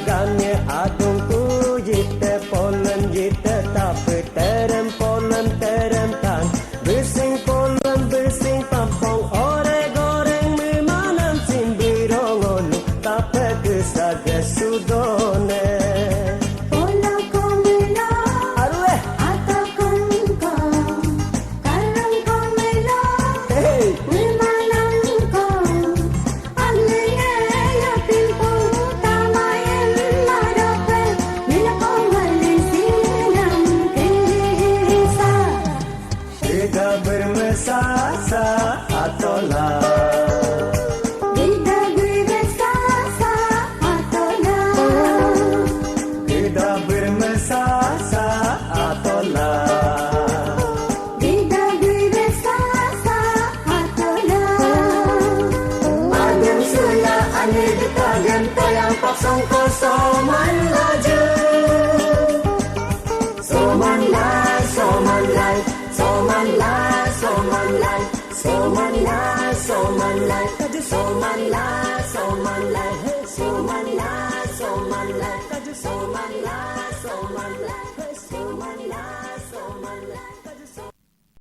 gangnya adung tu jita polen jita tapi terem polen terem tang bersing polen bersing pampong ore goreng memanan simbirong olu tapi kesaga sudone bermesasa atolah kita bermesasa atolah kita bermesasa atolah kita bermesasa atolah adem sula ane detagan toyang paksong kosoman laju soman lai soman lai soman lai soman lai soman lai soman lai soman lai soman lai soman lai